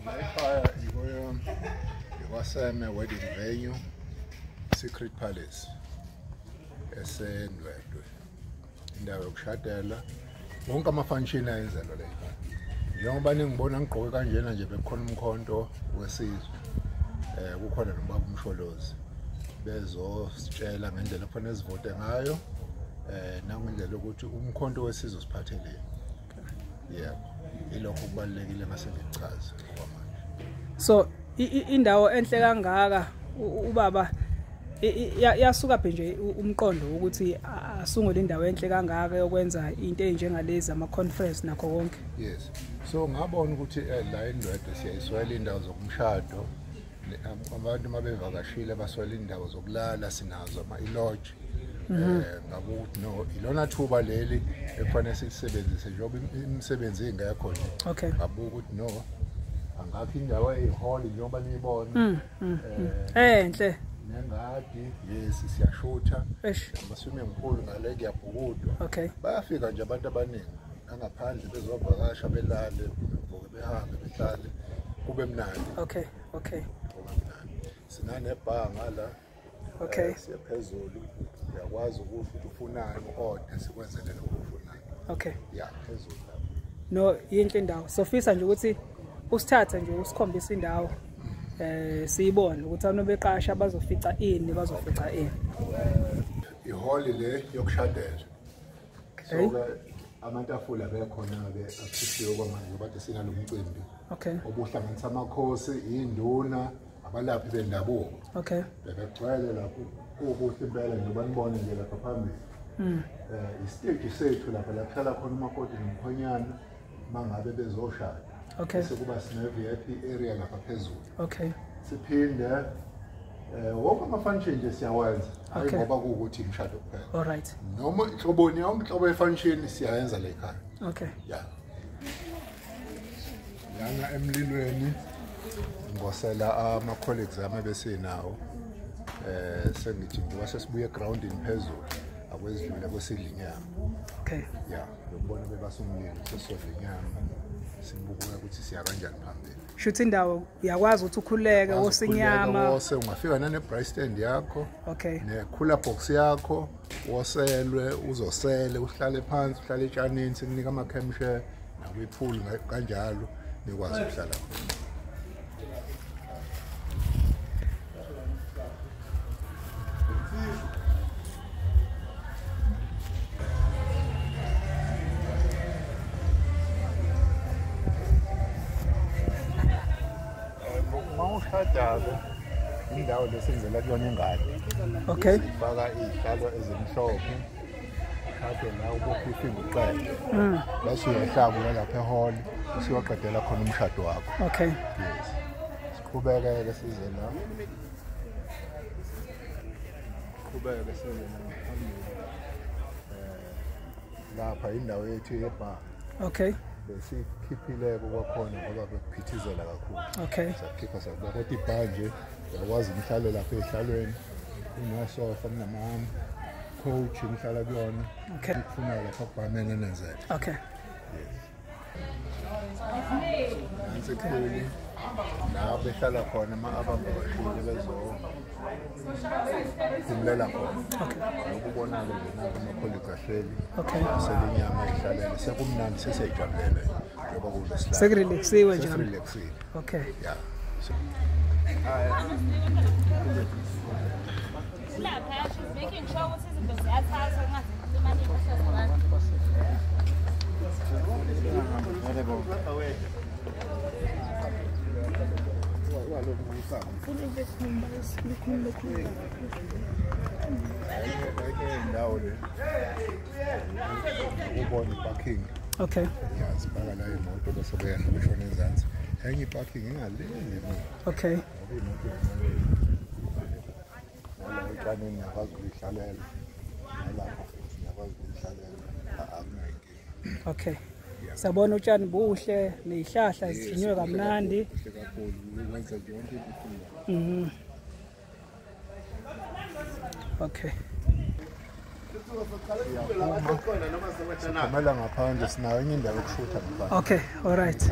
Ekhaya kwaSeme wedding venue, Secret Palace, laseNdwedwe. Indawo yokushadela. Wonke ama-function ayenzelwa la ekhaya. Njengoba ningibona ngigqoke kanjena nje bekukhona umkhonto wesizwe. Kukhona nobaba umsholozi. Bezositshela ngendlela kufanele sivote ngayo. Nangendlela ukuthi umkhonto wesizwe siphatheleni. Yebo. Ilokho kubalekile ngase ngichaze kwamanje. So indawo enhle kangaka ubaba yasuka phe nje umqondo ukuthi asungule indawo enhle kangaka yokwenza into enjengalezi ama conference nakho konke. Yes. So ngabona ukuthi la eNdwedwe siyayiswela indawo zokumshado. Abantu mabevakashile baswela indawo zokulala sinazo ama-lodge. Ngabuthi no ilona thuba leli ekufanele sisebenzise njengoba imisebenzi ingekho nje. Okay. Ngabuka ukuthi no angakho indawo eyihall njengoba niyibona. Enhle. Nengadi yes siyashutha. Ama-swimming pool ngale kuyabhukudwa. Okay. Bayafika nje abantu abaningi angaphandle bezovakasha belale behambe behlale kube mnandi. Okay. Sinanebhanga ngala. Okay. Siyaphezulu. Uyakwazi ukuthi ufunani order sikwenzele lokho ufunayo. Okay. Yeah, phezulu. No, yinhle indawo. Sofisa nje ukuthi usithathe nje usikhombisa indawo. Siyibone ukuthi anobeqasha bazofica ini. Ihall le yokushadela. So amatafula bekhona ke akushiyo kwamanje ngoba sinalo umcimbi. Okay. Obuhlanganisa amakhosi, induna, abalaphi bendabuko. Okay. Bebegcwele lapho kubuhle impela njengoba nibone nje lapha phambili. Istage sethu lapha la kuhlala khona umakoti nomkhonyana mangabe bezoshada. Okay. Bese kuba sine VIP area lapha phezulu. Okay. Siphinde wonke ama-function nje siyawenza. Hayi ngoba kuukuthi imshado kuphela. All right. Noma inhloboni yonke inhlobo ye-function siyayenza la ekhaya. Okay. Yeah. Yana emlilweni ngosela ama-colleagues ami besenawo. Sengithi ngoba sesibuye egroundini phezulu akwezidlule kwesidla inyama. Okay. Yeah, ngibona bebasumlilo sesodla inyama. Sibukuya ukuthi siya kanjani phambili. Shuthi indawo uyakwazi ukuthi ukhuleke wosinyama. Wose ungafika nane braai stand yakho. Okay. Ne-cooler box yakho, woselwe, uzosele, uhlale phansi, uhlale etshanini, sikunika ama-camshare, nakwi-pool kanjalo, nikwazi ukuhlala khona. Mawushadako indawo lesenzela kuyona ingane. Okay. Sifaka izihlalo ezimhlophe. Kade la ubophe ifinger uqede. Bese uyahlaba lapha ehall usiyaqedela khona umshado wakho. Okay. Yes. Siqhubeke ke size la. Siqhubeke size phambili. Lapha indawo yethu yebar. Okay. Besikhiphile kwakhona ngoba bekuphithizela kakhulu. Okay. Sakhipha sakuba kodwa ibar nje uyakwazi umhlalo lapha ehlalweni. Kunesofa coach ngihlala kuyona. Okay. Ngifuna lapha kubamene nenzela. Okay. Yes. Nansikhulu la behlala khona abavakashile bezophumulela khona. Okay. Ukubonana nje nabo ama-colleagues ahleli. Okay. Selinyama ihlalele sekumnandi sesiyajabulele njengoba kulesihlalo. Sekurelaxiwe nje. Sekurelaxiwe. Okay. Yeah. Lapha she's making sure ukuthi izinto ziyathathwa kungazilimali parking. Okay. Yeah, sibaka la imoto bese beyahla beshona ezansi. Enye iparking ingaleli. Okay. Kanini yakwazi ukuyihlalela nalapho futhi yakwazi ukuyihlalela akunayinkinga. Okay. Sabona utshani buhle nezihlahla zijinywe kamnandi. Kakhulu wenza yonke into. Okay. Kumela ngaphandle sinayo enye indawo yokushutha ngaphandle. Okay, all right.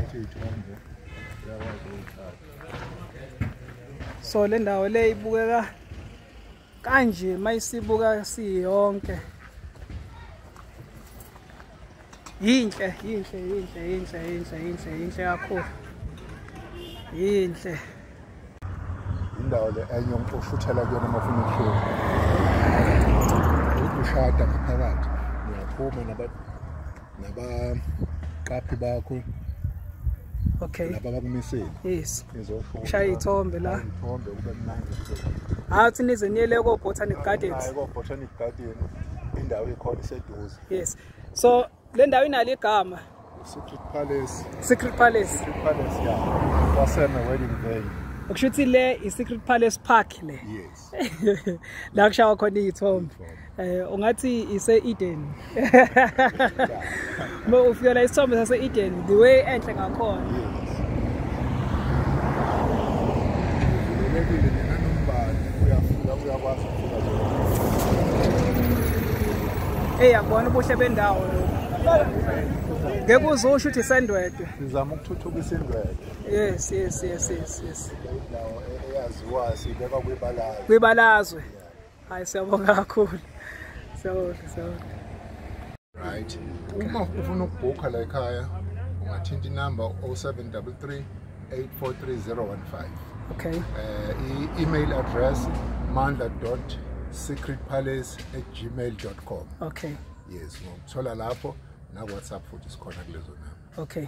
So le ndawo le ibukeka kanje mayisibuka siyonke. Yinhle kakhulu. Yinhle. Indawo le enye ushuthela kuyona mafuna ukuhluka. Ukushada ngaphakathi. Uyaphuma nabaqaphi bakho. Okay. Laba bakumisile. Yes. Izoshuka. Shaya ithombe la. Ithombe kube mnandi. Athi nize niyele ko Botanic Gardens. Hayi ko Botanic Garden. Indawo ikhona iseduze. Yes. So le ndawo inalo igama. Secret Palace. Secret Palace. Secret Palace ya. kwaSeme wedding venue. Ukushuthi le i Secret Palace Park le. Yes. La kushawa khona izithombe. Ungathi ise Eden. Mo ufika la isithombe sase Eden the way enhle ngakhona. Lebile nanombani uyakwazi ukufika nje. Yabona ubuhle bendawo lo. Ngeke uzusho ukuthi iSendwedwe. Sizama ukuthuthukisa iNdwedwe. Yes. Indawo eyaziwa sibeka kwibalaza. Kwibalazwe. Hayi siyabonga kakhulu. Siyabonga. Right. Uma ufuna ukubhuka la ekhaya, ungathinta inamba 0733 843 Okay. Email address mandla.secretpalace@gmail.com. Okay. Yes, ngokuthola lapho na WhatsApp futhi sikhona kulezo namba. Okay.